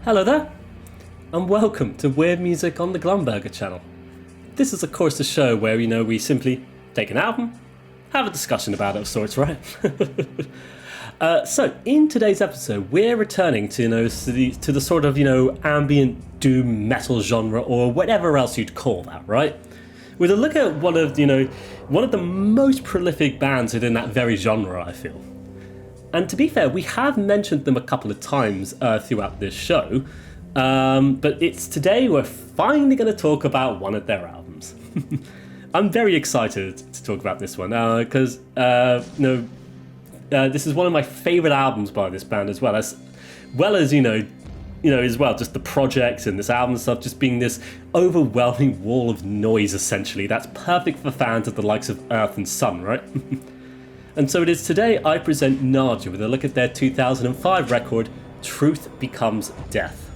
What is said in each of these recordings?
Hello there, and welcome to Weird Music on the Glumburger channel. This is of course a show where we simply take an album, have a discussion about it of sorts, right? So in today's episode, we're returning to the sort of ambient doom metal genre, or whatever else you'd call that, right? With a look at one of the most prolific bands within that very genre, I feel. And to be fair, we have mentioned them a couple of times throughout this show, but it's today we're finally going to talk about one of their albums. I'm very excited to talk about this one because this is one of my favourite albums by this band, as well as just the projects and this album and stuff just being this overwhelming wall of noise, essentially. That's perfect for fans of the likes of Earth and Sun, right? And so it is today I present Nadja with a look at their 2005 record, Truth Becomes Death.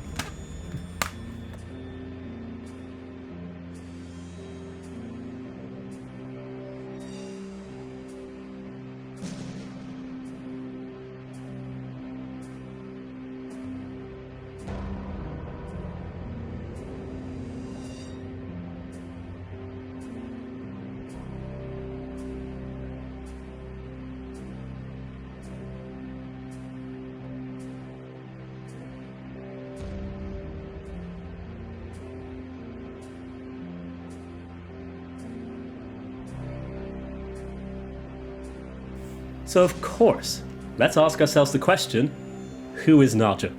So of course, let's ask ourselves the question, who is Nadja?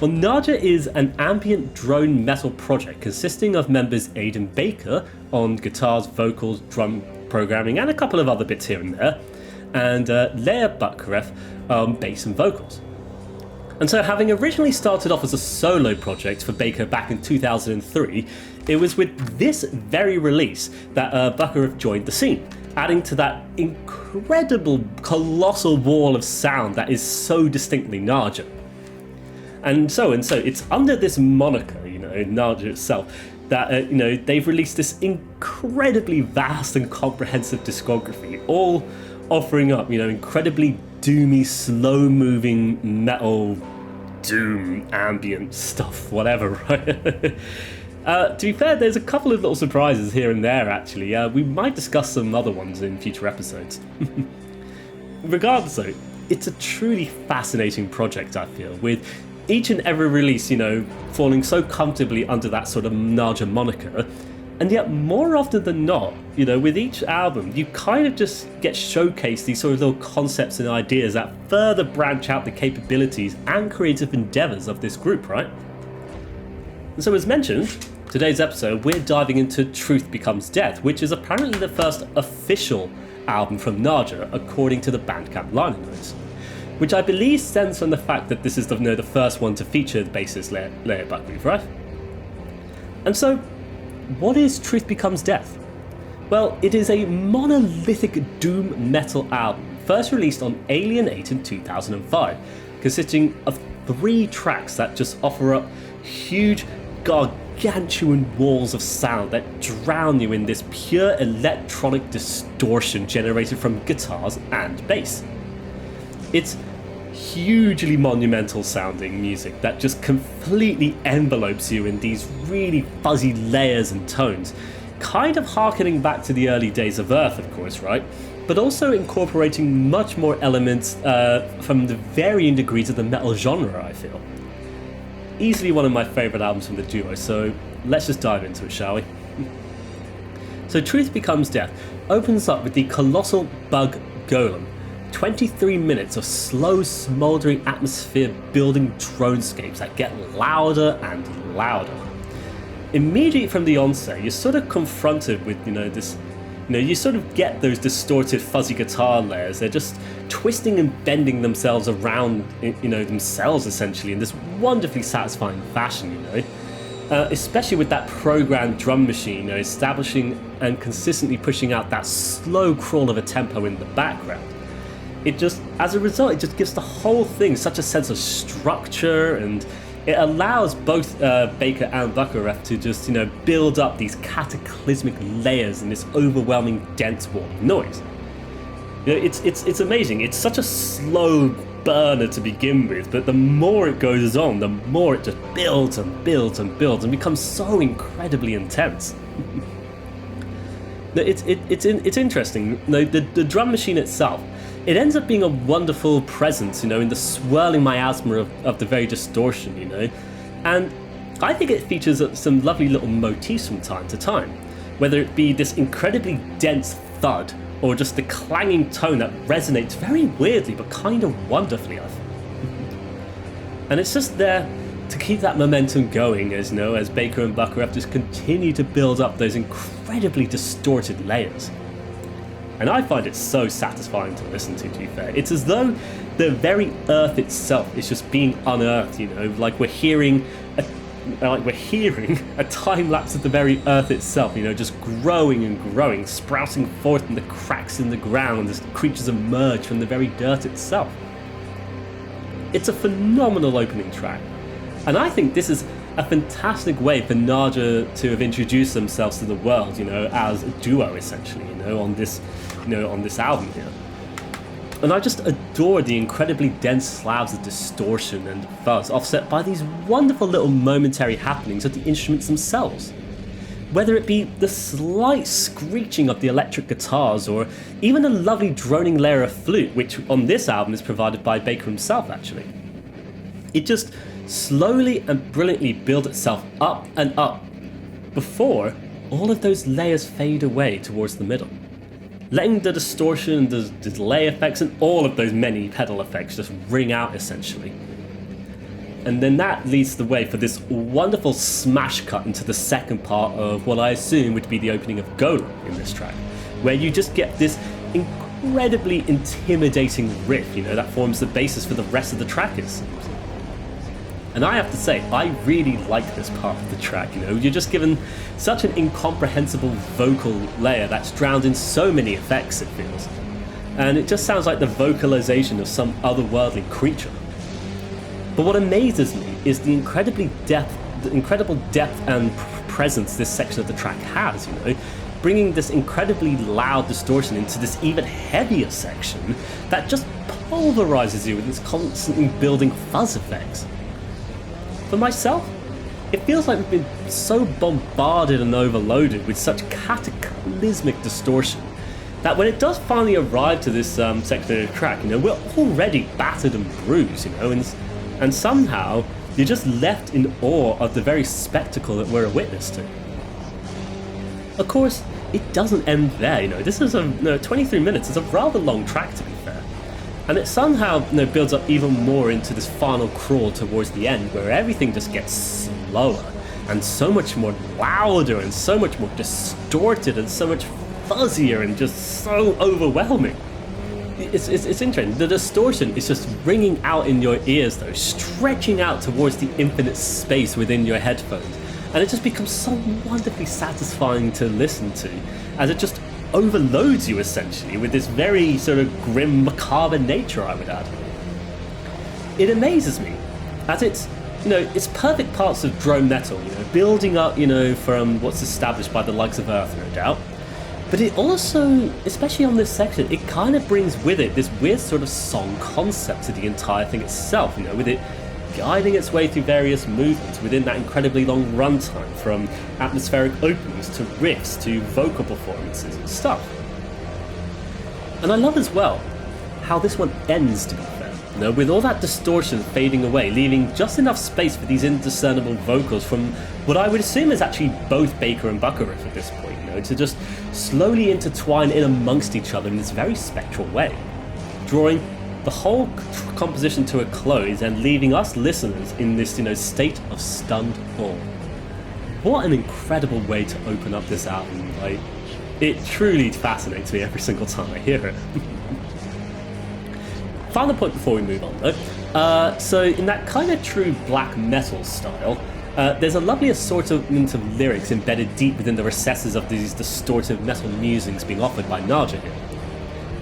Well, Nadja is an ambient drone metal project consisting of members Aidan Baker on guitars, vocals, drum programming, and a couple of other bits here and there, and Leah Buckareff on bass and vocals. And so, having originally started off as a solo project for Baker back in 2003, it was with this very release that Buckareff joined the scene, adding to that incredible, colossal wall of sound that is so distinctly Nadja. And so it's under this moniker, Nadja itself, that they've released this incredibly vast and comprehensive discography, all offering up incredibly doomy, slow-moving metal, doom, ambient stuff, whatever, right? To be fair, there's a couple of little surprises here and there, actually. We might discuss some other ones in future episodes. Regardless, though, it's a truly fascinating project, I feel, with each and every release, falling so comfortably under that sort of Nadja moniker. And yet, more often than not, with each album, you kind of just get showcased these sort of little concepts and ideas that further branch out the capabilities and creative endeavours of this group, right? And so, as mentioned, today's episode, we're diving into Truth Becomes Death, which is apparently the first official album from Nadja, according to the Bandcamp liner notes, which I believe stems from the fact that this is the first one to feature the bassist Leah Buckareff, right? And so, what is Truth Becomes Death? Well, it is a monolithic doom metal album, first released on Alienate in 2005, consisting of 3 tracks that just offer up huge, gargantuan walls of sound that drown you in this pure electronic distortion generated from guitars and bass. It's hugely monumental sounding music that just completely envelopes you in these really fuzzy layers and tones, kind of harkening back to the early days of Earth, of course, right? But also incorporating much more elements from the varying degrees of the metal genre, I feel. Easily one of my favourite albums from the duo, so let's just dive into it, shall we? So Truth Becomes Death opens up with the colossal Bug Golem, 23 minutes of slow, smouldering atmosphere building dronescapes that get louder and louder. Immediately from the onset, you're sort of confronted with, you sort of get those distorted fuzzy guitar layers. They're just twisting and bending themselves around, themselves essentially in this wonderfully satisfying fashion, especially with that programmed drum machine, establishing and consistently pushing out that slow crawl of a tempo in the background. As a result, it just gives the whole thing such a sense of structure, and it allows both Baker and Buckareff to just, build up these cataclysmic layers in this overwhelming dense wall of noise. It's amazing. It's such a slow, burner to begin with, but the more it goes on, the more it just builds and builds and builds and becomes so incredibly intense. It's interesting. The drum machine itself, it ends up being a wonderful presence, in the swirling miasma of the very distortion, and I think it features some lovely little motifs from time to time, whether it be this incredibly dense thud or just the clanging tone that resonates very weirdly but kind of wonderfully, I think. And it's just there to keep that momentum going as Baker and Buckareff just continue to build up those incredibly distorted layers. And I find it so satisfying to listen to be fair. It's as though the very earth itself is just being unearthed, like we're hearing a time lapse of the very earth itself, just growing and growing, sprouting forth from the cracks in the ground as creatures emerge from the very dirt itself. It's a phenomenal opening track, and I think this is a fantastic way for Nadja to have introduced themselves to the world, as a duo essentially, on this album here. And I just adore the incredibly dense slabs of distortion and fuzz offset by these wonderful little momentary happenings of the instruments themselves. Whether it be the slight screeching of the electric guitars or even a lovely droning layer of flute, which on this album is provided by Baker himself actually. It just slowly and brilliantly builds itself up and up before all of those layers fade away towards the middle, letting the distortion, the delay effects, and all of those many pedal effects just ring out essentially. And then that leads the way for this wonderful smash cut into the second part of what I assume would be the opening of Gola in this track, where you just get this incredibly intimidating riff, that forms the basis for the rest of the track, it seems. And I have to say, I really like this part of the track, you're just given such an incomprehensible vocal layer that's drowned in so many effects, it feels. And it just sounds like the vocalization of some otherworldly creature. But what amazes me is the incredible depth and presence this section of the track has, bringing this incredibly loud distortion into this even heavier section that just pulverizes you with its constantly building fuzz effects. For myself, it feels like we've been so bombarded and overloaded with such cataclysmic distortion that when it does finally arrive to this section of the track, we're already battered and bruised, and somehow you're just left in awe of the very spectacle that we're a witness to. Of course, it doesn't end there, this is 23 minutes is a rather long track to be fair. And it somehow builds up even more into this final crawl towards the end, where everything just gets slower and so much more louder and so much more distorted and so much fuzzier and just so overwhelming. It's interesting. The distortion is just ringing out in your ears though, stretching out towards the infinite space within your headphones. And it just becomes so wonderfully satisfying to listen to, as it just overloads you essentially with this very sort of grim, macabre nature, I would add. It amazes me, as it's perfect parts of drone metal, building up, from what's established by the likes of Earth, no doubt. But it also, especially on this section, it kind of brings with it this weird sort of song concept to the entire thing itself, with it guiding its way through various movements within that incredibly long runtime, from atmospheric openings to riffs to vocal performances and stuff. And I love as well how this one ends, to be fair, with all that distortion fading away, leaving just enough space for these indiscernible vocals from what I would assume is actually both Baker and Buckareff at this point, to just slowly intertwine in amongst each other in this very spectral way, drawing the whole composition to a close and leaving us listeners in this, state of stunned awe. What an incredible way to open up this album. It truly fascinates me every single time I hear it. Final point before we move on though. So in that kind of true black metal style, there's a lovely assortment of lyrics embedded deep within the recesses of these distortive metal musings being offered by Nadja here.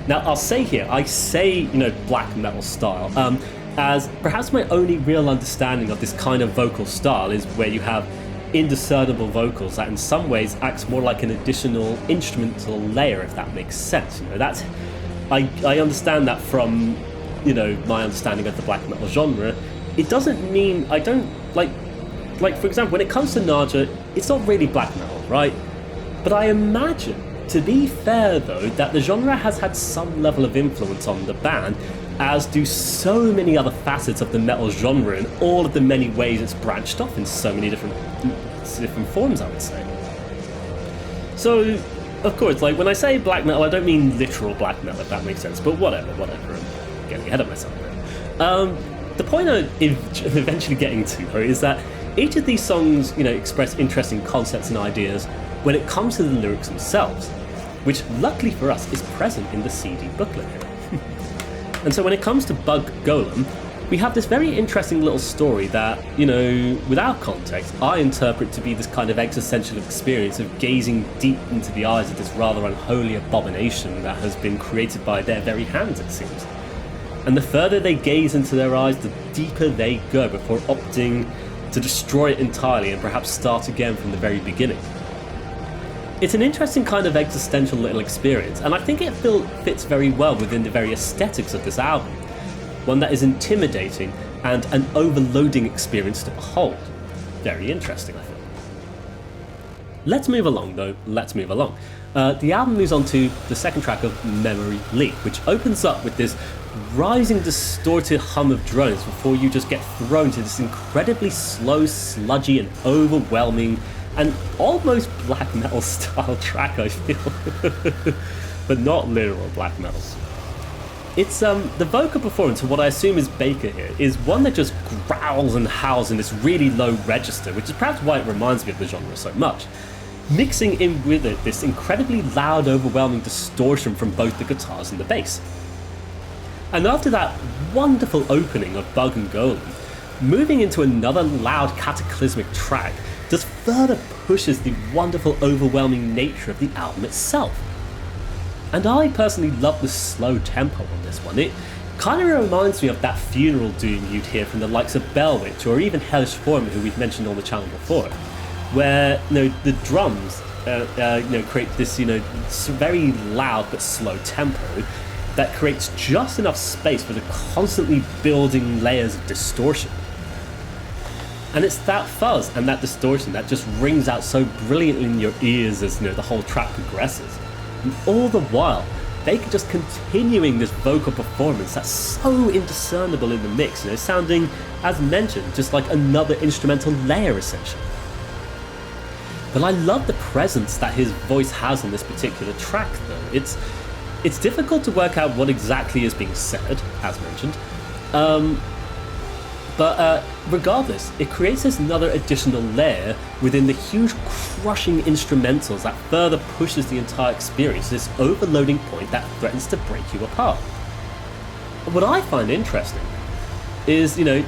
Now, I'll say here, I say, black metal style, as perhaps my only real understanding of this kind of vocal style is where you have indiscernible vocals that in some ways acts more like an additional instrumental layer, if that makes sense. I understand that from you know, my understanding of the black metal genre, it doesn't mean I don't like for example, when it comes to Nadja, it's not really black metal, right? But I imagine, to be fair though, that the genre has had some level of influence on the band, as do so many other facets of the metal genre in all of the many ways it's branched off in so many different forms, I would say. So, of course, like when I say black metal, I don't mean literal black metal, if that makes sense, but whatever, I'm getting ahead of myself now. The point I'm eventually getting to, though, is that each of these songs, you know, express interesting concepts and ideas when it comes to the lyrics themselves, which luckily for us is present in the CD booklet here. And so when it comes to Bug Golem, we have this very interesting little story that, you know, without context, I interpret to be this kind of existential experience of gazing deep into the eyes of this rather unholy abomination that has been created by their very hands, it seems. And the further they gaze into their eyes, the deeper they go before opting to destroy it entirely and perhaps start again from the very beginning. It's an interesting kind of existential little experience, and I think it fits very well within the very aesthetics of this album. One that is intimidating and an overloading experience to behold. Very interesting, I think. Let's move along, though. The album moves on to the second track of Memory Leak, which opens up with this rising distorted hum of drones before you just get thrown to this incredibly slow, sludgy and overwhelming and almost black metal style track, I feel. But not literal black metal. It's the vocal performance of what I assume is Baker here is one that just growls and howls in this really low register, which is perhaps why it reminds me of the genre so much. Mixing in with it this incredibly loud, overwhelming distortion from both the guitars and the bass. And after that wonderful opening of Bug and Golem, moving into another loud, cataclysmic track just further pushes the wonderful, overwhelming nature of the album itself. And I personally love the slow tempo on this one. It kind of reminds me of that funeral doom you'd hear from the likes of Bellwitch or even Hellish Form, who we've mentioned on the channel before, where, you know, the drums create this, you know, very loud but slow tempo that creates just enough space for the constantly building layers of distortion. And it's that fuzz and that distortion that just rings out so brilliantly in your ears as, you know, the whole track progresses. And all the while, Baker just continuing this vocal performance that's so indiscernible in the mix, you know, sounding, as mentioned, just like another instrumental layer essentially. But I love the presence that his voice has on this particular track though. It's difficult to work out what exactly is being said, as mentioned, but regardless, it creates this another additional layer within the huge crushing instrumentals that further pushes the entire experience to this overloading point that threatens to break you apart. What I find interesting is, you know,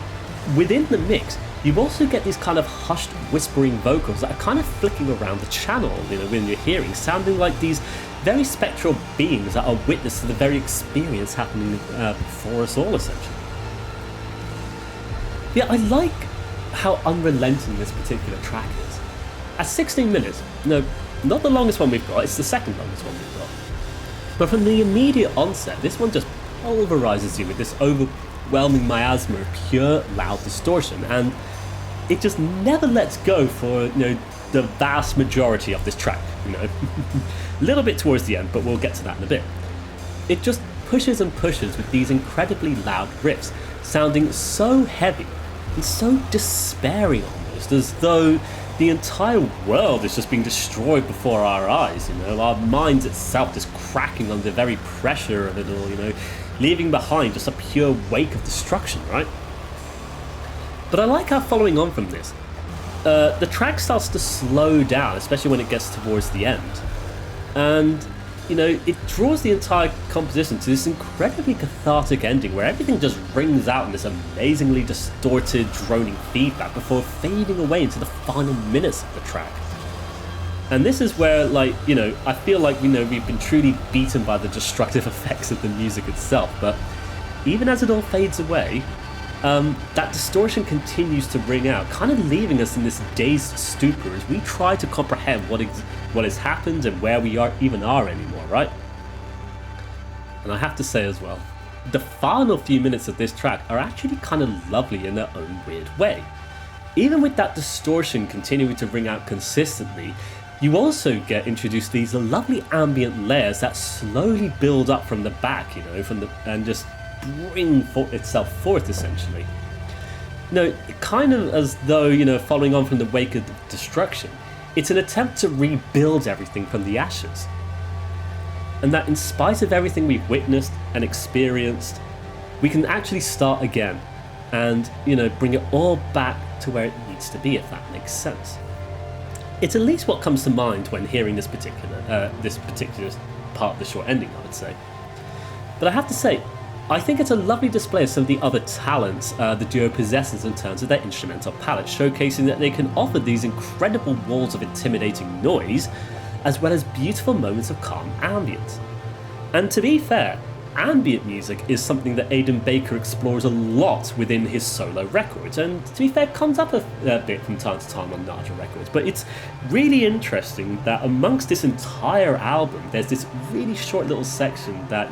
within the mix, you also get these kind of hushed whispering vocals that are kind of flicking around the channel, you know, when you're hearing, sounding like these very spectral beings that are witness to the very experience happening before us all, essentially. Yeah, I like how unrelenting this particular track is. At 16 minutes, no, not the longest one we've got, it's the second longest one we've got. But from the immediate onset, this one just pulverizes you with this overwhelming miasma of pure loud distortion, and it just never lets go for, you know, the vast majority of this track, you know. A little bit towards the end, but we'll get to that in a bit. It just pushes and pushes with these incredibly loud riffs, sounding so heavy and so despairing almost, as though the entire world is just being destroyed before our eyes, you know, our minds itself just cracking under the very pressure of it all, you know, leaving behind just a pure wake of destruction, right? But I like how, following on from this, the track starts to slow down, especially when it gets towards the end. And, you know, it draws the entire composition to this incredibly cathartic ending where everything just rings out in this amazingly distorted, droning feedback before fading away into the final minutes of the track. And this is where, like, you know, I feel like, you know, we've been truly beaten by the destructive effects of the music itself, but even as it all fades away, that distortion continues to ring out, kind of leaving us in this dazed stupor as we try to comprehend what has happened and where we are anymore, right? And I have to say as well, the final few minutes of this track are actually kind of lovely in their own weird way. Even with that distortion continuing to ring out consistently, you also get introduced to these lovely ambient layers that slowly build up from the back, and just bring itself forth essentially. Kind of as though, following on from the wake of destruction, it's an attempt to rebuild everything from the ashes. And that in spite of everything we've witnessed and experienced, we can actually start again and, bring it all back to where it needs to be, if that makes sense. It's at least what comes to mind when hearing this particular part of the short ending, I would say. But I have to say, I think it's a lovely display of some of the other talents the duo possesses in terms of their instrumental palette, showcasing that they can offer these incredible walls of intimidating noise, as well as beautiful moments of calm ambience. And to be fair, ambient music is something that Aidan Baker explores a lot within his solo records, and to be fair, comes up a bit from time to time on Nadja records. But it's really interesting that amongst this entire album, there's this really short little section that,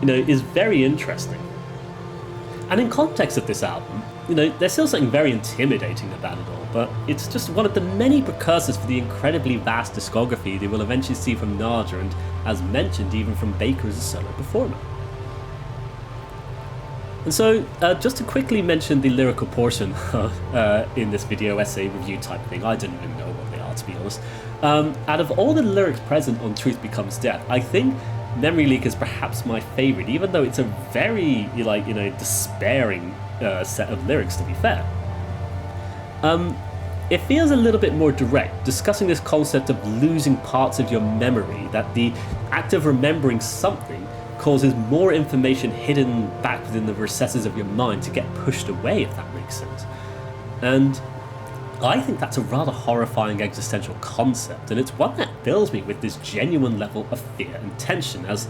is very interesting. And in context of this album, there's still something very intimidating about it all, but it's just one of the many precursors for the incredibly vast discography they will eventually see from Nadja, and as mentioned, even from Baker as a solo performer. And so, just to quickly mention the lyrical portion in this video essay review type thing, I don't even know what they are, to be honest. Out of all the lyrics present on Truth Becomes Death, I think Memory Leak is perhaps my favourite, even though it's a very, despairing set of lyrics, to be fair. It feels a little bit more direct, discussing this concept of losing parts of your memory, that the act of remembering something causes more information hidden back within the recesses of your mind to get pushed away, if that makes sense. And I think that's a rather horrifying existential concept, and it's one that fills me with this genuine level of fear and tension, as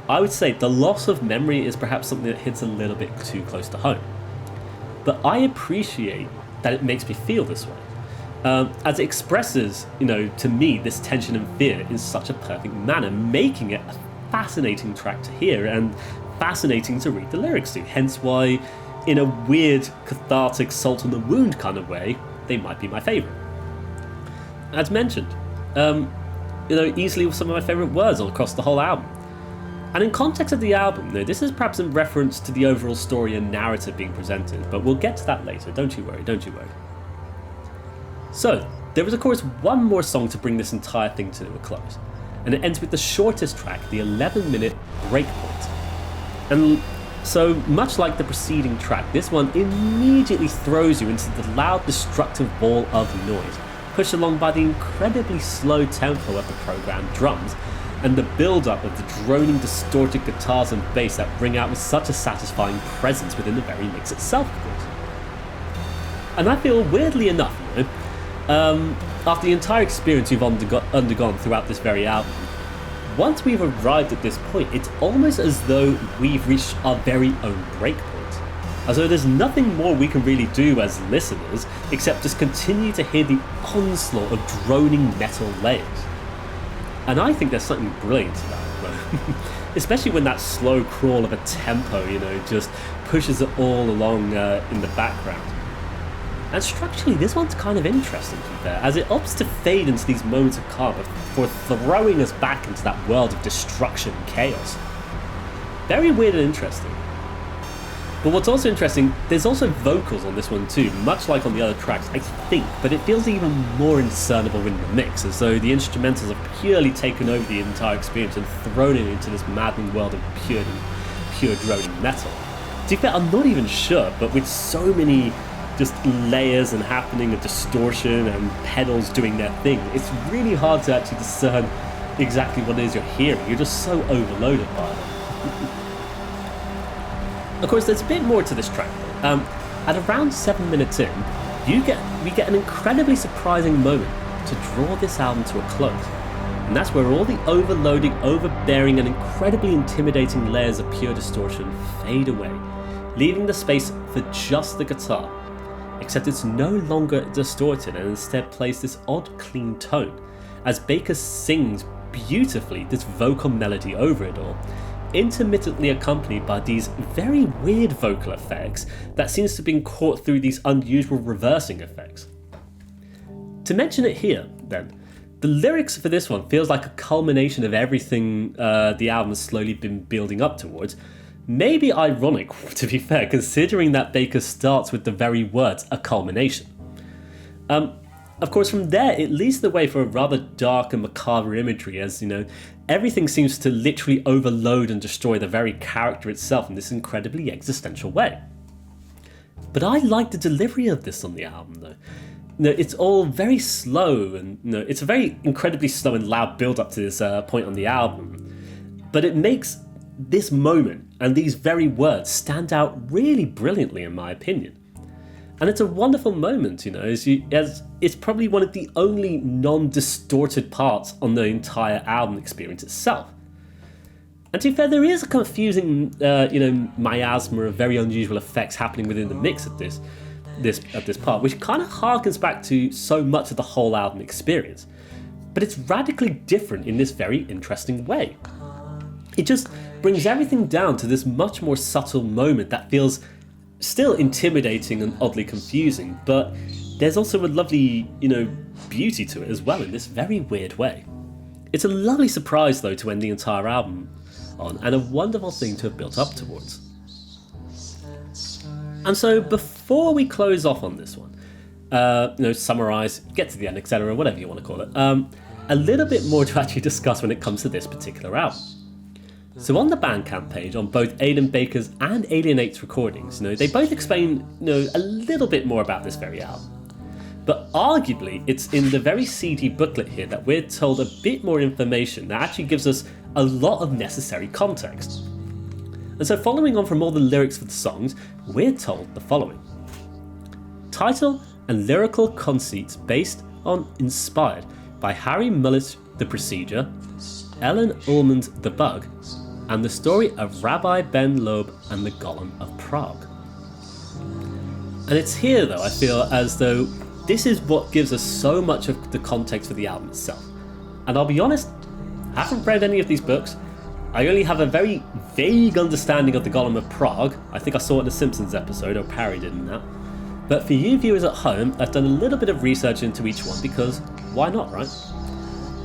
I would say the loss of memory is perhaps something that hits a little bit too close to home. But I appreciate that it makes me feel this way, as it expresses, to me, this tension and fear in such a perfect manner, making it a fascinating track to hear and fascinating to read the lyrics to, hence why, in a weird, cathartic, salt on the wound kind of way, they might be my favourite. As mentioned, easily some of my favourite words all across the whole album. And in context of the album, this is perhaps in reference to the overall story and narrative being presented, but we'll get to that later, don't you worry. So, there is of course one more song to bring this entire thing to a close, and it ends with the shortest track, the 11-minute Breakpoint. And so, much like the preceding track, this one immediately throws you into the loud, destructive ball of noise, pushed along by the incredibly slow tempo of the programmed drums, and the build-up of the droning, distorted guitars and bass that ring out with such a satisfying presence within the very mix itself, of course. And I feel, weirdly enough, after the entire experience we've undergone throughout this very album, once we've arrived at this point, it's almost as though we've reached our very own breakpoint. As though there's nothing more we can really do as listeners, except just continue to hear the onslaught of droning metal layers. And I think there's something brilliant about it, especially when that slow crawl of a tempo, just pushes it all along in the background. And structurally, this one's kind of interesting, to be fair, as it opts to fade into these moments of calm before throwing us back into that world of destruction and chaos. Very weird and interesting. But what's also interesting, there's also vocals on this one too, much like on the other tracks, I think, but it feels even more indiscernible in the mix, as though the instrumentals have purely taken over the entire experience and thrown it into this maddening world of pure droning metal. To be fair, I'm not even sure, but with so many just layers and happening of distortion and pedals doing their thing, it's really hard to actually discern exactly what it is you're hearing. You're just so overloaded by it. Of course, there's a bit more to this track though. At around 7 minutes in, we get an incredibly surprising moment to draw this album to a close. And that's where all the overloading, overbearing and incredibly intimidating layers of pure distortion fade away, leaving the space for just the guitar. Except it's no longer distorted and instead plays this odd clean tone, as Baker sings beautifully this vocal melody over it all, intermittently accompanied by these very weird vocal effects that seems to have been caught through these unusual reversing effects. To mention it here, then, the lyrics for this one feels like a culmination of everything the album has slowly been building up towards. Maybe ironic, to be fair, considering that Baker starts with the very words, a culmination. Of course, from there, it leads the way for a rather dark and macabre imagery as, everything seems to literally overload and destroy the very character itself in this incredibly existential way. But I like the delivery of this on the album, though. It's all very slow, and it's a very incredibly slow and loud build-up to this point on the album. But it makes this moment and these very words stand out really brilliantly, in my opinion. And it's a wonderful moment, as it's probably one of the only non-distorted parts on the entire album experience itself. And to be fair, there is a confusing, miasma of very unusual effects happening within the mix of this part, which kind of harkens back to so much of the whole album experience. But it's radically different in this very interesting way. It just brings everything down to this much more subtle moment that feels still intimidating and oddly confusing, but there's also a lovely, beauty to it as well in this very weird way. It's a lovely surprise, though, to end the entire album on, and a wonderful thing to have built up towards. And so before we close off on this one, summarise, get to the end, etc., whatever you want to call it, a little bit more to actually discuss when it comes to this particular album. So on the Bandcamp page, on both Aidan Baker's and Alien 8's recordings, they both explain, a little bit more about this very album. But arguably, it's in the very CD booklet here that we're told a bit more information that actually gives us a lot of necessary context. And so following on from all the lyrics for the songs, we're told the following. Title and lyrical conceits based on inspired by Harry Mullis' The Procedure, Ellen Ullman's The Bug, and the story of Rabbi Ben Loeb and the Golem of Prague. And it's here, though, I feel as though this is what gives us so much of the context for the album itself. And I'll be honest, I haven't read any of these books. I only have a very vague understanding of the Golem of Prague. I think I saw it in a Simpsons episode, or parodied in that. But for you viewers at home, I've done a little bit of research into each one because why not, right?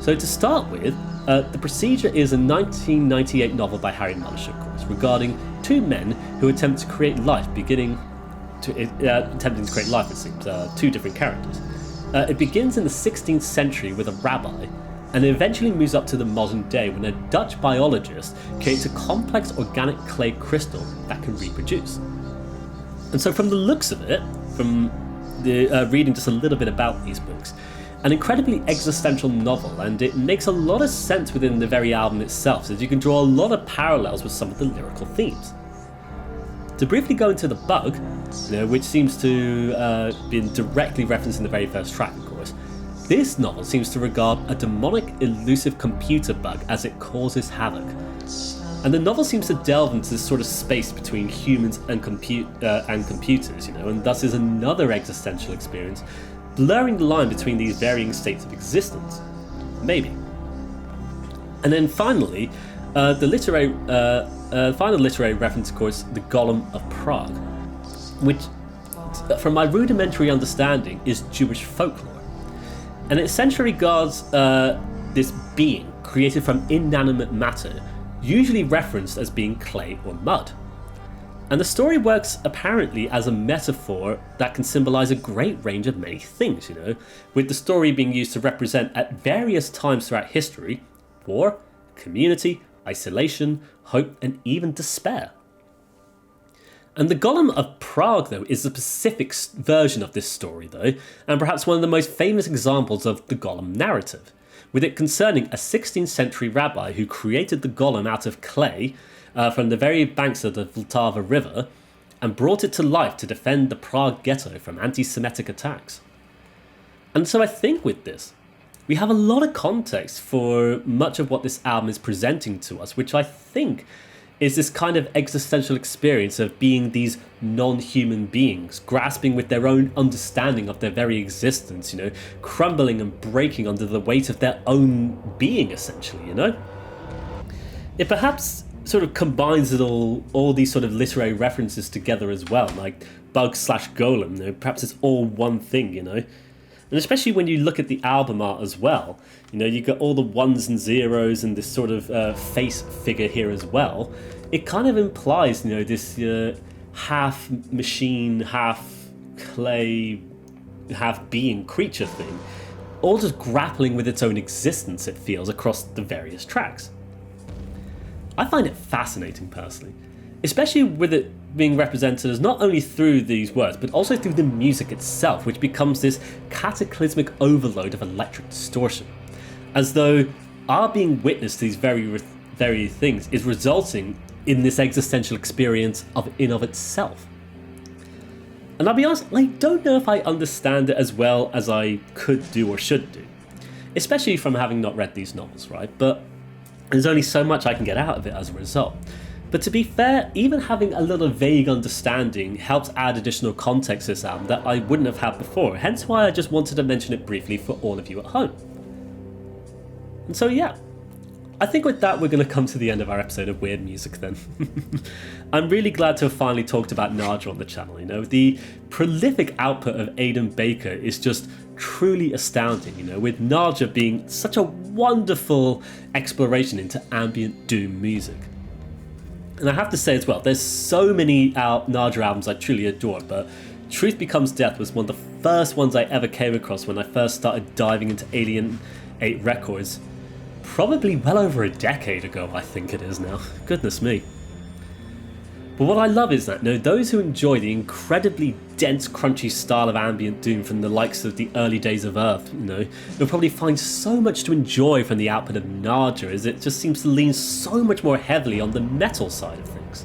So to start with, The Procedure is a 1998 novel by Harry Mullis, of course, regarding two men who attempt to create life, attempting to create life, it seems, two different characters. It begins in the 16th century with a rabbi, and it eventually moves up to the modern day when a Dutch biologist creates a complex organic clay crystal that can reproduce. And so from the looks of it, from the reading just a little bit about these books, an incredibly existential novel, and it makes a lot of sense within the very album itself, as you can draw a lot of parallels with some of the lyrical themes. To briefly go into The Bug, which seems to be directly referenced in the very first track, of course, this novel seems to regard a demonic, elusive computer bug as it causes havoc. And the novel seems to delve into this sort of space between humans and computers, and thus is another existential experience, blurring the line between these varying states of existence. Maybe. And then finally, the final literary reference, of course, the Golem of Prague, which, from my rudimentary understanding, is Jewish folklore. And it essentially regards this being created from inanimate matter, usually referenced as being clay or mud. And the story works apparently as a metaphor that can symbolize a great range of many things, with the story being used to represent at various times throughout history war, community, isolation, hope, and even despair. And the Golem of Prague, though, is a specific version of this story, though, and perhaps one of the most famous examples of the Golem narrative, with it concerning a 16th century rabbi who created the golem out of clay from the very banks of the Vltava River and brought it to life to defend the Prague ghetto from anti-Semitic attacks. And so I think with this, we have a lot of context for much of what this album is presenting to us, which I think is this kind of existential experience of being these non-human beings, grasping with their own understanding of their very existence, crumbling and breaking under the weight of their own being, essentially, It perhaps sort of combines it all these sort of literary references together as well, like bug slash golem. You know, perhaps it's all one thing, you know. And especially when you look at the album art as well, you know, you got all the ones and zeros and this sort of face figure here as well. It kind of implies, you know, this half machine, half clay, half being creature thing, all just grappling with its own existence, it feels, across the various tracks. I find it fascinating personally, especially with it being represented as not only through these words, but also through the music itself, which becomes this cataclysmic overload of electric distortion, as though our being witness to these very things is resulting in this existential experience in of itself. And I'll be honest, I don't know if I understand it as well as I could do or should do, especially from having not read these novels, right? But there's only so much I can get out of it as a result. But to be fair, even having a little vague understanding helps add additional context to this album that I wouldn't have had before, hence why I just wanted to mention it briefly for all of you at home. And so yeah, I think with that we're going to come to the end of our episode of Weird Music then. I'm really glad to have finally talked about Nadja on the channel. You know, the prolific output of Aidan Baker is just truly astounding, you know, with Nadja being such a wonderful exploration into ambient doom music. And I have to say as well, there's so many Nadja albums I truly adore, but Truth Becomes Death was one of the first ones I ever came across when I first started diving into Alien 8 Records. Probably well over a decade ago, I think it is now. Goodness me. But what I love is that, you know, those who enjoy the incredibly dense, crunchy style of ambient doom from the likes of the early days of Earth, you know, will probably find so much to enjoy from the output of Nadja, as it just seems to lean so much more heavily on the metal side of things,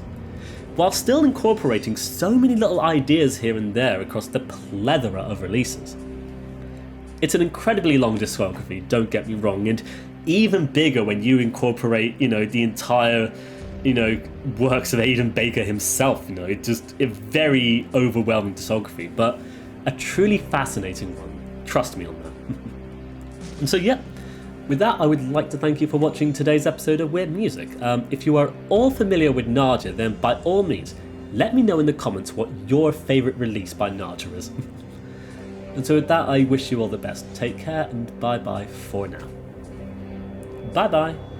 while still incorporating so many little ideas here and there across the plethora of releases. It's an incredibly long discography, don't get me wrong, and even bigger when you incorporate, you know, the entire, you know, works of Aidan Baker himself. You know, it's just a very overwhelming discography, but a truly fascinating one. Trust me on that. And so yeah, with that I would like to thank you for watching today's episode of Weird Music. If you are all familiar with Nadja, then by all means let me know in the comments what your favourite release by Nadja is. And so with that, I wish you all the best. Take care and bye bye for now. Bye bye.